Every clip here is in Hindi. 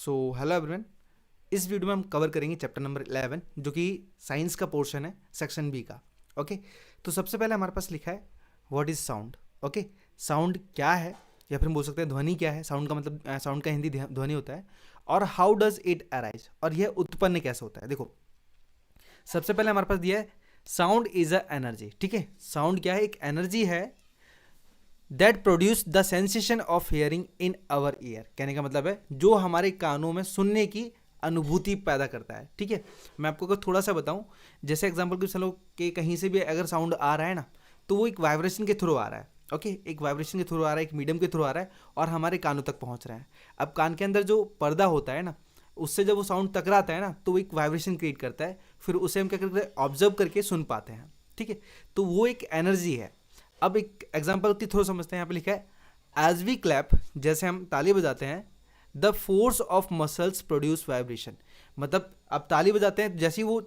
सो हेलो एवरीवन, इस वीडियो में हम कवर करेंगे चैप्टर नंबर 11 जो कि साइंस का पोर्शन है, सेक्शन बी का। ओके, तो सबसे पहले हमारे पास लिखा है what is sound. Okay, sound क्या है या फिर हम बोल सकते हैं ध्वनि क्या है। साउंड का मतलब साउंड का हिंदी ध्वनि होता है। और हाउ डज इट अराइज, और यह उत्पन्न कैसे होता है। देखो सबसे पहले हमारे पास दिया है साउंड इज अ एनर्जी। ठीक है, साउंड क्या है, एक एनर्जी है that produce the sensation of hearing in our ear. कहने का मतलब है जो हमारे कानों में सुनने की अनुभूति पैदा करता है। ठीक है, मैं आपको अगर थोड़ा सा बताऊं, जैसे एग्जांपल के चलो कि कहीं से भी अगर साउंड आ रहा है ना, तो वो एक वाइब्रेशन के थ्रू आ रहा है। ओके, एक वाइब्रेशन के थ्रू आ रहा है, एक मीडियम के थ्रू आ रहा है और हमारे कानों तक पहुंच रहा है। अब कान के अंदर जो पर्दा होता है ना, उससे जब वो साउंड टकराता है ना, तो वो एक वाइब्रेशन क्रिएट करता है। फिर उसे हम क्या करते हैं, ऑब्जर्व करके सुन पाते हैं। ठीक है, तो वो एक एनर्जी है। अब एक एग्जांपल की थ्रू समझते हैं। यहाँ पे लिखा है एज वी क्लैप, जैसे हम ताली बजाते हैं, the force of muscles produce vibration. मतलब अब ताली बजाते हैं, जैसे ही वो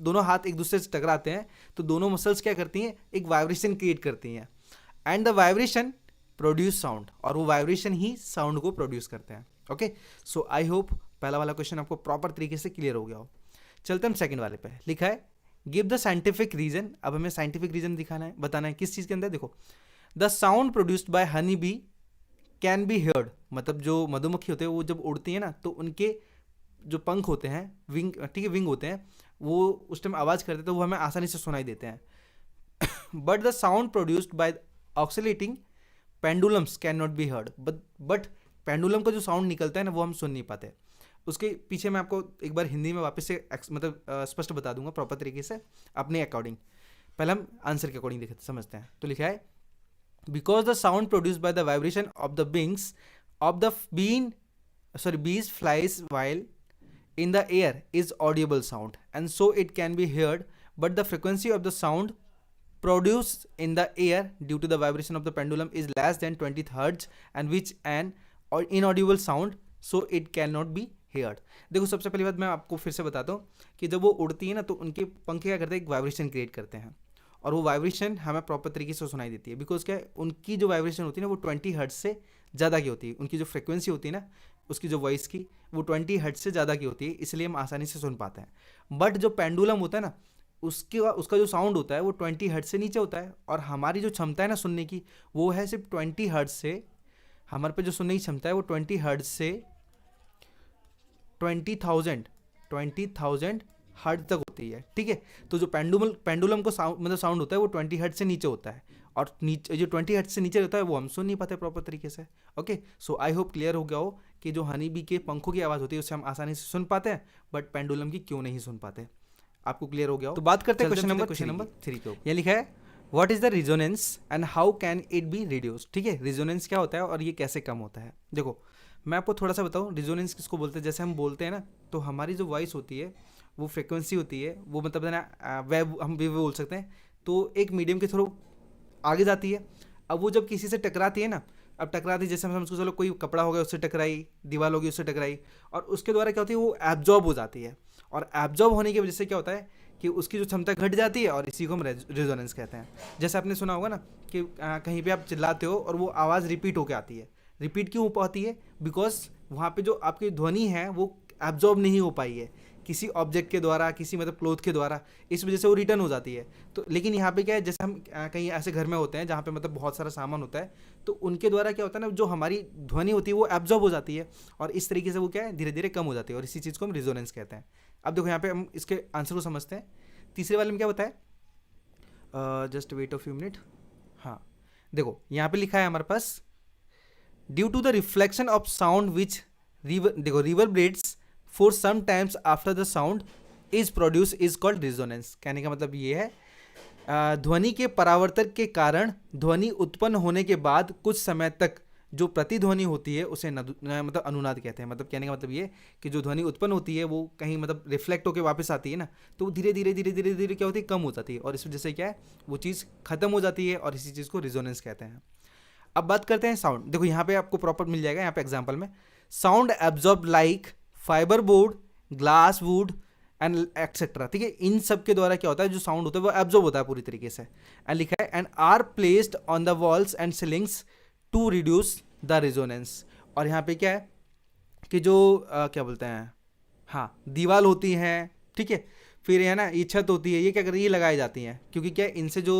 दोनों हाथ एक दूसरे से टकराते हैं तो दोनों मसल्स क्या करती हैं, एक वाइब्रेशन क्रिएट करती हैं and the vibration produce sound, और वो वाइब्रेशन ही साउंड को प्रोड्यूस करते हैं। ओके, सो आई होप पहला वाला क्वेश्चन आपको प्रॉपर तरीके से क्लियर हो गया हो। चलते हम सेकंड वाले पे। लिखा है गिव द साइंटिफिक रीजन। अब हमें साइंटिफिक रीजन दिखाना है, बताना है किस चीज़ के अंदर। देखो the sound produced bye honey bee can be heard. मतलब जो मधुमक्खी होते हैं वो जब उड़ती है ना, तो उनके जो पंख होते हैं, विंग, ठीक है, विंग होते हैं, वो उस टाइम आवाज़ करते हैं तो वो हमें आसानी से सुनाई देते हैं। But the sound produced by oscillating pendulums can not be heard. But pendulum का जो साउंड निकलता है ना, वो हम सुन नहीं पाते। उसके पीछे मैं आपको एक बार हिंदी में वापस से मतलब स्पष्ट बता दूंगा प्रॉपर तरीके से अपने अकॉर्डिंग। पहले हम आंसर के अकॉर्डिंग देखते समझते हैं। तो लिखा है because the sound produced by the vibration of the wings of the bees flies while in the air is audible sound and so it can be heard, but the frequency of the sound produced in the air due to the vibration of the pendulum is less than 20 hertz and which an inaudible sound, so it cannot be heard। देखो सबसे पहली बात मैं आपको फिर से बताता हूँ कि जब वो उड़ती है ना, तो उनके पंख क्या करते हैं, एक वाइब्रेशन क्रिएट करते हैं और वो वाइब्रेशन हमें प्रॉपर तरीके से सुनाई देती है। बिकॉज क्या है, उनकी जो वाइब्रेशन होती है ना, वो 20 हर्ट्ज से ज़्यादा की होती है। उनकी जो फ्रिक्वेंसी होती है ना, उसकी जो वॉइस की, वो 20 हर्ट्ज से ज़्यादा की होती है, इसलिए हम आसानी से सुन पाते हैं। बट जो पेंडुलम होता है ना, उसका जो साउंड होता है वो 20 हर्ट्ज से नीचे होता है, और हमारी जो क्षमता है ना सुनने की, वो है सिर्फ 20 हर्ट्ज से। हमारे पे जो सुनने की क्षमता है वो 20 हर्ट्ज से 20,000 हर्ट्ज तक होती है। ठीक है, तो जो पेंडुलम को साउंड होता है वो 20 हर्ट्ज से नीचे होता है, और नीचे जो 20 हर्ट्ज से नीचे होता है वो हम सुन नहीं पाते प्रॉपर तरीके से। Okay, so I hope clear हो गया हो कि जो हनी बी के पंखों की आवाज़ होती है उससे हम आसानी से सुन पाते हैं, बट पेंडुलम की क्यों नहीं सुन पाते। आपको क्लियर हो गया हो। तो बात करते हैं क्वेश्चन नंबर 3 पे। यह लिखा है what is the resonance and how can it be reduce. ठीक है, रिजोनेंस क्या होता है और ये कैसे कम होता है। देखो मैं आपको थोड़ा सा बताऊं, रिजोनेंस किसको बोलते हैं। जैसे हम बोलते हैं ना, तो हमारी जो वॉइस होती है, वो फ्रिक्वेंसी होती है, वो मतलब ना वेव, हम वेव बोल सकते हैं, तो एक मीडियम के थ्रू आगे जाती है। अब वो जब किसी से टकराती है ना, अब टकराती, जैसे हम समझो चलो कोई कपड़ा हो गया उससे टकराई, दीवार होगी उससे टकराई, और उसके द्वारा क्या होती है, वो एब्जॉर्ब हो जाती है। और एब्जॉर्ब होने की वजह से क्या होता है कि उसकी जो क्षमता घट जाती है, और इसी को हम रेजोनेंस कहते हैं। जैसे आपने सुना होगा ना कि कहीं पे आप चिल्लाते हो और वो आवाज़ रिपीट होकर आती है। रिपीट क्यों हो पाती है, बिकॉज वहाँ पे जो आपकी ध्वनि है वो एब्जॉर्ब नहीं हो पाई है किसी ऑब्जेक्ट के द्वारा, किसी मतलब क्लोथ के द्वारा, इस वजह से वो रिटर्न हो जाती है। तो लेकिन यहाँ पे क्या है, जैसे हम कहीं ऐसे घर में होते हैं जहाँ पे मतलब बहुत सारा सामान होता है, तो उनके द्वारा क्या होता है ना, जो हमारी ध्वनि होती है वो एब्जॉर्ब हो जाती है, और इस तरीके से वो क्या है, धीरे धीरे कम हो जाती है, और इसी चीज़ को हम रिजोनेंस कहते हैं। अब देखो यहाँ पे हम इसके आंसर को समझते हैं। तीसरे वाले में क्या बताया, just wait a few minute. हाँ देखो यहाँ पे लिखा है हमारे पास due to the reflection of sound which reverberates for some times after the sound is produce is called resonance. कहने का मतलब ये है ध्वनि के परावर्तन के कारण ध्वनि उत्पन्न होने के बाद कुछ समय तक जो प्रतिध्वनि होती है उसे मतलब अनुनाद कहते हैं। मतलब कहने का मतलब ये कि जो ध्वनि उत्पन्न होती है वो कहीं मतलब रिफ्लेक्ट होकर वापस आती है ना, तो धीरे धीरे धीरे धीरे धीरे क्या होती है, कम हो जाती है, और इस वजह से क्या है, वो चीज़ खत्म हो जाती है, और इसी चीज़ को रिजोनेंस कहते हैं। अब बात करते हैं साउंड। देखो यहाँ पे आपको प्रॉपर मिल जाएगा, यहाँ पे एग्जांपल में sound absorb like fibre board, glass would and etcetera. ठीक है, इन सब के द्वारा क्या होता है, जो साउंड होता है वो एब्जॉर्ब होता है पूरी तरीके से। एंड लिखा है and are placed on the walls and ceilings to reduce the resonance. और यहाँ पे क्या है कि जो क्या बोलते हैं, हाँ दीवार होती हैं, ठीक है, फिर है ना ये छत होती है, ये क्या करती है, ये लगाई जाती हैं, क्योंकि क्या इनसे जो,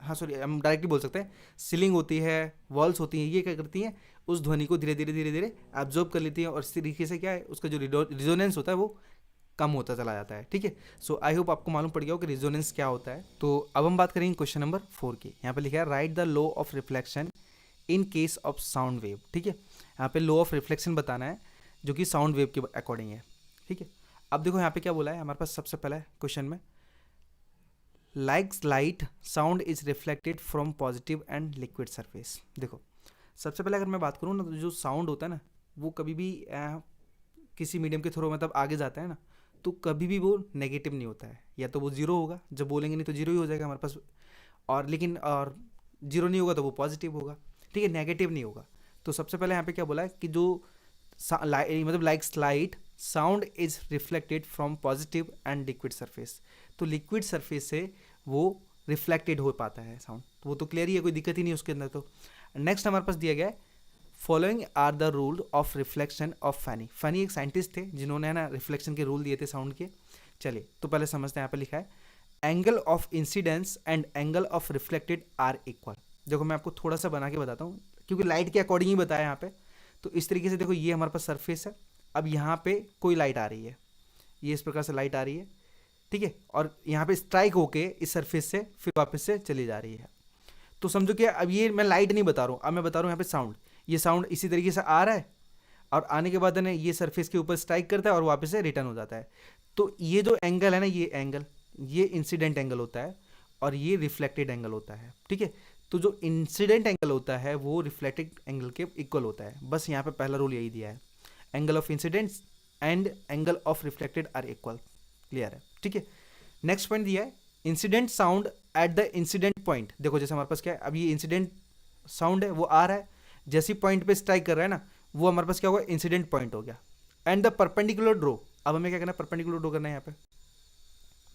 हाँ सॉरी हम डायरेक्टली बोल सकते हैं, सीलिंग होती है, वॉल्स होती हैं, ये क्या करती हैं, उस ध्वनि को धीरे धीरे धीरे धीरे एब्जॉर्ब कर लेती हैं, और इस तरीके से क्या है, उसका जो रिजोनेंस होता है वो कम होता चला जाता है, ठीक है। सो आई होप आपको मालूम पड़ गया हो कि रिजोनेंस क्या होता है। तो अब हम बात करेंगे क्वेश्चन नंबर 4 की। यहाँ पे लिखा है right the law of reflection in case of sound wave, ठीक है। यहाँ पे लॉ ऑफ रिफ्लेक्शन बताना है जो कि साउंड वेव के अकॉर्डिंग है, ठीक है। अब देखो यहाँ पे क्या बोला है हमारे पास, सबसे पहला क्वेश्चन में light sound is reflected from positive and liquid surface. देखो सबसे पहले अगर मैं बात करूँ ना, तो जो साउंड होता है ना वो कभी भी किसी मीडियम के थ्रू मतलब आगे जाता है ना, तो कभी भी वो नेगेटिव नहीं होता है, या तो वो जीरो होगा, जब बोलेंगे नहीं तो जीरो ही हो जाएगा हमारे पास, और लेकिन और जीरो नहीं होगा तो वो पॉजिटिव होगा, ठीक है, नेगेटिव नहीं होगा। तो सबसे पहले यहाँ पे क्या बोला है कि जो मतलब light sound is reflected from positive and liquid surface, तो लिक्विड सरफेस से वो रिफ्लेक्टेड हो पाता है साउंड, तो वो तो क्लियर ही है, कोई दिक्कत ही नहीं उसके अंदर। तो नेक्स्ट हमारे पास दिया गया है following are the rule of reflection of Fanny. Fanny एक साइंटिस्ट थे जिन्होंने है ना रिफ्लेक्शन के रूल दिए थे साउंड के। चलिए तो पहले समझते हैं, यहाँ पे लिखा है angle of incidence and angle of reflected are equal. देखो मैं आपको थोड़ा सा बना के बताता हूँ, क्योंकि लाइट के अकॉर्डिंग ही बताया यहाँ पे। तो इस तरीके से देखो ये हमारे पास सरफेस है, अब यहाँ पे कोई लाइट आ रही है, ये इस प्रकार से लाइट आ रही है, ठीक है, और यहाँ पे स्ट्राइक होके इस सरफेस से फिर वापस से चली जा रही है। तो समझो कि अब ये मैं लाइट नहीं बता रहा हूँ, अब मैं बता रहा हूँ यहाँ पे साउंड। ये साउंड इसी तरीके से आ रहा है, और आने के बाद ना ये सरफेस के ऊपर स्ट्राइक करता है और वापस से रिटर्न हो जाता है। तो ये जो एंगल है ना, ये एंगल, ये इंसिडेंट एंगल होता है, और ये रिफ्लेक्टेड एंगल होता है, ठीक है। तो जो इंसिडेंट एंगल होता है वो रिफ्लेक्टेड एंगल के इक्वल होता है, बस यहाँ पे पहला रूल यही दिया है, angle of incidents and angle of reflected are equal. Clear है, ठीक है। नेक्स्ट पॉइंट दिया है incident sound at the incident point. देखो जैसे हमारे पास क्या है, अब ये इंसिडेंट साउंड है वो आ रहा है, जैसी पॉइंट पे स्ट्राइक कर रहा है ना, वो हमारे पास क्या होगा, इंसिडेंट पॉइंट हो गया। एंड द परपेंडिकुलर ड्रो, अब हमें क्या करना है, परपेंडिकुलर ड्रो करना है, यहाँ पे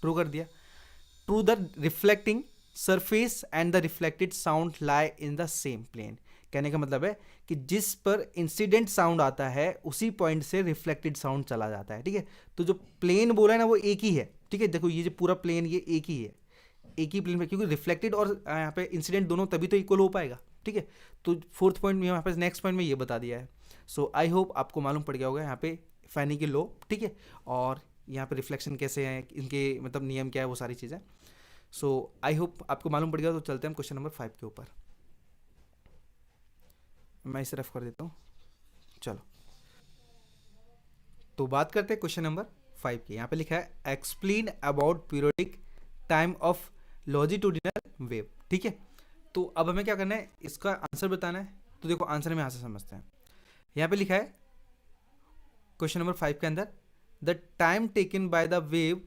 ड्रो कर दिया। To the reflecting surface and the reflected sound lie in the same plane. कहने का मतलब है कि जिस पर इंसिडेंट साउंड आता है उसी पॉइंट से रिफ्लेक्टेड साउंड चला जाता है, ठीक है। तो जो प्लेन बोला है ना वो एक ही है, ठीक है। देखो ये जो पूरा प्लेन ये एक ही है, एक ही प्लेन में, क्योंकि रिफ्लेक्टेड और यहाँ पे इंसिडेंट दोनों तभी तो इक्वल हो पाएगा, ठीक है। तो फोर्थ पॉइंट में यहाँ पे नेक्स्ट पॉइंट में ये बता दिया है। सो आई होप आपको मालूम पड़ गया होगा यहाँ पे फैनी के लॉ, ठीक है, और यहाँ पे रिफ्लेक्शन कैसे हैं, इनके मतलब नियम क्या है, वो सारी चीज़ें। सो आई होप आपको मालूम पड़ गया। तो चलते हैं हम क्वेश्चन नंबर 5 के ऊपर, मैं इसे रेफ कर देता हूँ। चलो तो बात करते हैं क्वेश्चन नंबर 5 की। यहाँ पे लिखा है explain about periodic time of longitudinal wave, ठीक है। तो अब हमें क्या करना है, इसका आंसर बताना है। तो देखो आंसर में यहाँ से समझते हैं। यहाँ पे लिखा है क्वेश्चन नंबर 5 के अंदर the time taken by the wave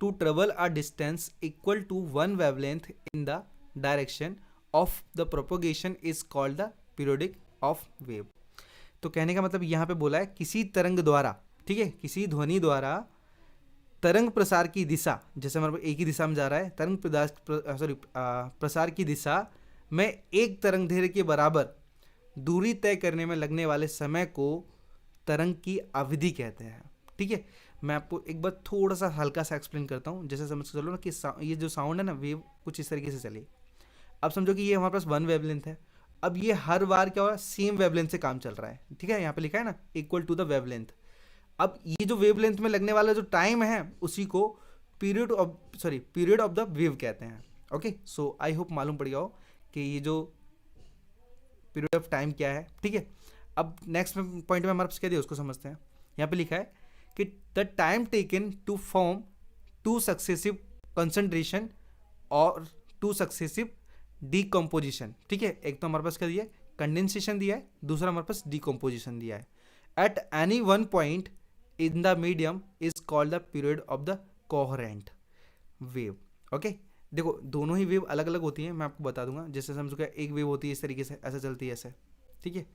to travel a distance equal to one wavelength in the direction of the propagation is called the periodic of wave. तो कहने का मतलब यहाँ पे बोला है किसी तरंग द्वारा, ठीक है, किसी ध्वनि द्वारा तरंग प्रसार की दिशा, जैसे हमारे पास एक ही दिशा में जा रहा है, तरंग प्रसार की दिशा में एक तरंग दैर्ध्य के बराबर दूरी तय करने में लगने वाले समय को तरंग की अवधि कहते हैं, ठीक है। मैं आपको एक बार थोड़ा सा हल्का सा एक्सप्लेन करता हूँ, जैसे समझ चलो ना कि ये जो साउंड है ना वेव कुछ इस तरीके से चली। अब समझो कि ये हमारे पास वन वेवलेंथ है, अब ये हर बार क्या हुआ, सेम वेवलेंथ से काम चल रहा है, ठीक है। यहाँ पे लिखा है ना इक्वल टू द वेवलेंथ। अब ये जो वेवलेंथ में लगने वाला जो टाइम है उसी को पीरियड ऑफ द वेव कहते हैं, ओके। सो आई होप मालूम पड़ गया हो कि ये जो पीरियड ऑफ टाइम क्या है, ठीक है। अब नेक्स्ट पॉइंट में हमारे पास क्या दिया उसको समझते हैं। यहाँ पे लिखा है कि the time taken to form two successive concentration और टू सक्सेसिव डीकम्पोजिशन, ठीक है। एक तो हमारे पास क्या दिया है, कंडेंसेशन दिया है, दूसरा हमारे पास डीकम्पोजिशन दिया है। At any one point in the medium is called the period of the coherent wave, okay. देखो दोनों ही वेव अलग अलग होती हैं, मैं आपको बता दूंगा। जैसे समझो क्या एक वेव होती है इस तरीके से, ऐसे चलती है ऐसे, ठीक है,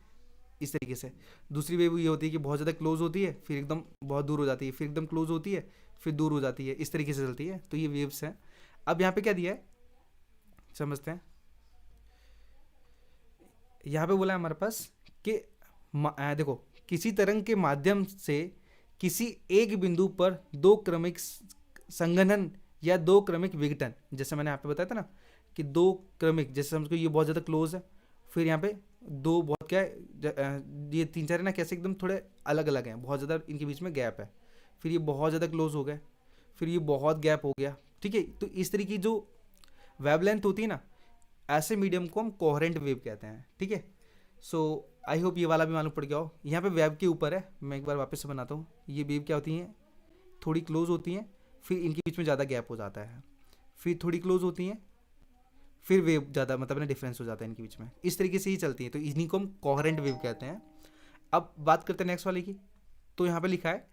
इस तरीके से। दूसरी वेव ये होती है कि बहुत ज़्यादा क्लोज होती है, फिर एकदम बहुत दूर हो जाती है, फिर एकदम क्लोज होती है, फिर दूर हो जाती है, इस तरीके से चलती है। तो ये वेव्स हैं। अब यहाँ पे क्या दिया है समझते हैं। यहाँ पे बोला है हमारे पास कि देखो किसी तरंग के माध्यम से किसी एक बिंदु पर दो क्रमिक संघनन या दो क्रमिक विघटन, जैसे मैंने यहाँ पे बताया था ना कि दो क्रमिक, जैसे समझो ये बहुत ज़्यादा क्लोज है, फिर यहाँ पे दो बहुत क्या है, ये तीन चार है ना कैसे एकदम थोड़े अलग अलग हैं, बहुत ज़्यादा इनके बीच में गैप है, फिर ये बहुत ज़्यादा क्लोज हो गए, फिर ये बहुत गैप हो गया, ठीक है। तो इस तरीके की जो वेवलेंथ होती है ना, ऐसे मीडियम को हम कोहेरेंट वेव कहते हैं, ठीक है। सो आई होप ये वाला भी मालूम पड़ गया हो। यहाँ पे वेव के ऊपर है, मैं एक बार वापस से बनाता हूँ। ये वेव क्या होती हैं, थोड़ी क्लोज होती हैं, फिर इनके बीच में ज़्यादा गैप हो जाता है, फिर थोड़ी क्लोज होती हैं, फिर वेव ज़्यादा मतलब ना डिफरेंस हो जाता है इनके बीच में, इस तरीके से ही चलती है। तो इन्हीं को हम कोहेरेंट वेव कहते हैं। अब बात करते हैं नेक्स्ट वाले की। तो यहाँ पे लिखा है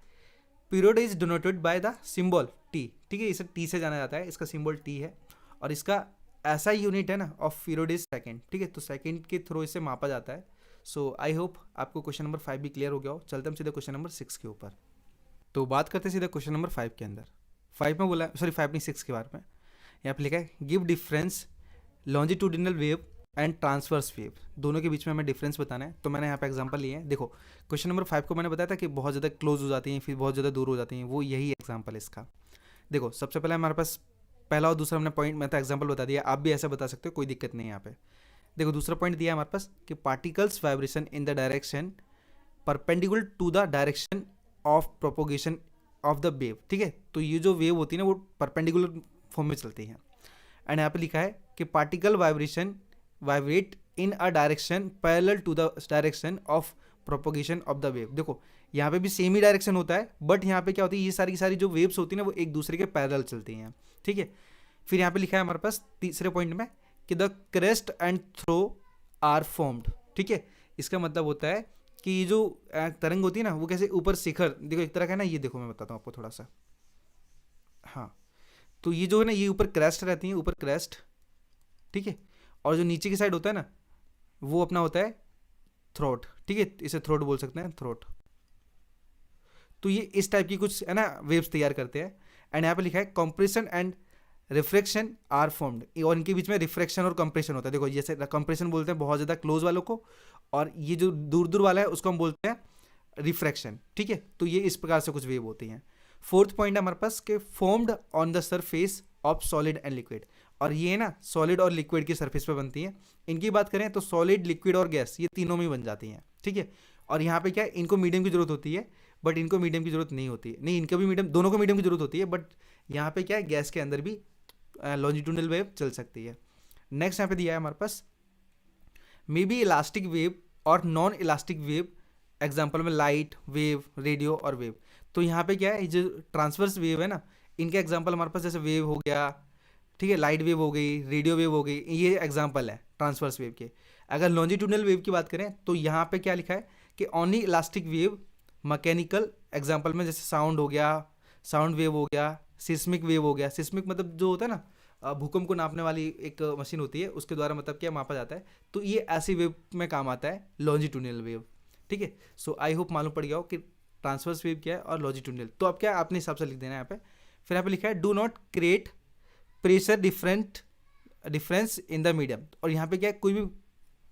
period is denoted by the symbol T, ठीक है, इसे टी से जाना जाता है, इसका सिंबल टी है और इसका ऐसा यूनिट है ना ऑफ पीरियड इज सेकेंड, ठीक है। तो सेकेंड के थ्रू इसे मापा जाता है। सो आई होप आपको क्वेश्चन नंबर 5 भी क्लियर हो गया हो। चलते हम सीधे क्वेश्चन नंबर 6 के ऊपर। तो बात करते हैं सीधे क्वेश्चन नंबर 5 के अंदर। 5 में बोला, सॉरी 5 नहीं 6 के बारे में। यहाँ पे लिखा है give difference longitudinal wave and transverse wave, दोनों के बीच में हमें डिफरेंस बताना है। तो मैंने यहाँ पे एग्जांपल लिए हैं। देखो क्वेश्चन नंबर 5 को मैंने बताया था कि बहुत ज़्यादा क्लोज हो जाती हैं, फिर बहुत ज़्यादा दूर हो जाती हैं, वो यही एग्जांपल है इसका। देखो सबसे पहले हमारे पास पहला और दूसरा हमने पॉइंट में था एग्जांपल बता दिया, आप भी ऐसा बता सकते हो, कोई दिक्कत नहीं है यहाँ पे। देखो दूसरा पॉइंट दिया है हमारे पास कि particles vibration in the direction perpendicular to the direction of propagation of the wave, ठीक है। तो ये जो वेव होती है ना वो परपेंडिकुलर फॉर्म में चलती है। एंड यहाँ पे लिखा है कि particle vibration vibrate in a direction parallel to the direction of propagation of the wave. देखो यहाँ पे भी सेम ही डायरेक्शन होता है, बट यहाँ पे क्या होती है, ये सारी की सारी जो वेव्स होती है ना वो एक दूसरे के पैरेलल चलती हैं, ठीक है। फिर यहाँ पे लिखा है हमारे पास तीसरे पॉइंट में कि the crest and trough are formed, ठीक है। इसका मतलब होता है कि ये जो तरंग होती है ना वो कैसे ऊपर शिखर, देखो एक तरह का है ना, ये देखो मैं बताता हूँ आपको थोड़ा सा। हाँ, तो ये जो है ना ये ऊपर क्रेस्ट रहती है, ऊपर क्रेस्ट, ठीक है, और जो नीचे की साइड होता है ना वो अपना होता है थ्रोट, ठीक है, इसे थ्रोट बोल सकते हैं, थ्रोट। तो ये इस टाइप की कुछ है ना वेव्स तैयार करते हैं। एंड यहाँ पे लिखा है compression and refraction are formed, और इनके बीच में रिफ्रैक्शन और कंप्रेशन होता है। देखो जैसे कंप्रेशन बोलते हैं बहुत ज़्यादा क्लोज वालों को, और ये जो दूर दूर वाला है उसको हम बोलते हैं रिफ्रैक्शन, ठीक है। तो ये इस प्रकार से कुछ वेव होती हैं। फोर्थ पॉइंट है हमारे पास के formed on the surface of solid and liquid, और ये ना सॉलिड और लिक्विड की सरफेस पे बनती हैं। इनकी बात करें तो सॉलिड, लिक्विड और गैस ये तीनों में बन जाती हैं, ठीक है। और यहाँ पे क्या है, इनको मीडियम की जरूरत होती है, बट इनको मीडियम की जरूरत नहीं होती है, नहीं इनका भी मीडियम, दोनों को मीडियम की जरूरत होती है, बट यहाँ पे क्या है गैस के अंदर भी लॉन्जिट्यूडनल वेव चल सकती है। नेक्स्ट यहाँ पे दिया है हमारे पास मे बी इलास्टिक वेव और नॉन इलास्टिक वेव, एग्जाम्पल में लाइट वेव, रेडियो और वेव। तो यहाँ पे क्या है, जो ट्रांसवर्स वेव है ना इनके एग्जाम्पल हमारे पास जैसे वेव हो गया, ठीक है, लाइट वेव हो गई, रेडियो वेव हो गई, ये एग्जाम्पल है ट्रांसवर्स वेव के। अगर लॉन्जिट्यूडनल वेव की बात करें तो यहाँ पे क्या लिखा है कि only elastic wave, mechanical, example में जैसे साउंड हो गया, साउंड वेव हो गया, सिस्मिक वेव हो गया। सिस्मिक मतलब जो होता है ना भूकंप को नापने वाली एक मशीन होती है, उसके द्वारा मतलब क्या मापा जाता है। तो ये ऐसी वेव में काम आता है लॉन्जिट्यूडनल वेव, ठीक है। सो आई होप मालूम पड़ गया हो कि ट्रांसवर्स वेव क्या है और लॉन्जिट्यूडनल। तो अब क्या अपने हिसाब से लिख देना है यहाँ पे। फिर यहाँ पे लिखा है do not create pressure difference in the medium, और यहाँ पे क्या है कोई भी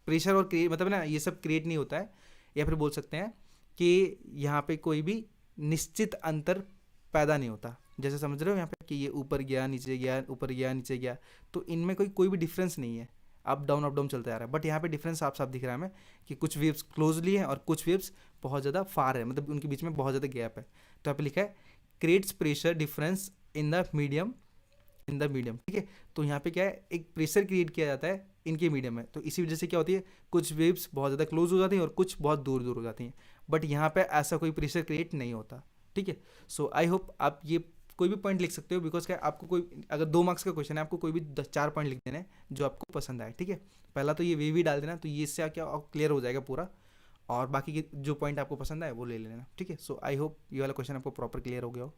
प्रेशर और क्रिएट मतलब ना ये सब क्रिएट नहीं होता है, या फिर बोल सकते हैं कि यहाँ पे कोई भी निश्चित अंतर पैदा नहीं होता। जैसे समझ रहे हो यहाँ पे कि ये ऊपर गया नीचे गया, ऊपर गया नीचे गया, तो इनमें कोई भी डिफरेंस नहीं है, अप डाउन चलता आ रहा है। बट यहाँ पे डिफरेंस साफ साफ दिख रहा है हमें कि कुछ वेव्स क्लोजली हैं और कुछ वेव्स बहुत ज़्यादा फार है, मतलब उनके बीच में बहुत ज़्यादा गैप है। तो यहाँ पे लिखा है creates pressure difference in the medium, ठीक है। तो यहाँ पे क्या है एक प्रेशर क्रिएट किया जाता है इनके मीडियम में, तो इसी वजह से क्या होती है कुछ वेव्स बहुत ज़्यादा क्लोज हो जाती हैं और कुछ बहुत दूर दूर हो जाती हैं, बट यहाँ पे ऐसा कोई प्रेशर क्रिएट नहीं होता, ठीक है। सो आई होप आप ये कोई भी पॉइंट लिख सकते हो, बिकॉज क्या आपको कोई अगर 2 मार्क्स का क्वेश्चन है आपको कोई भी 4 पॉइंट लिख देने हैं जो आपको पसंद आए, ठीक है। पहला तो ये वे भी डाल देना, तो ये इससे क्या क्लियर हो जाएगा पूरा, और बाकी के जो पॉइंट आपको पसंद आए वो ले लेना, ठीक है। सो आई होप ये वाला क्वेश्चन आपको प्रॉपर क्लियर हो गया हो।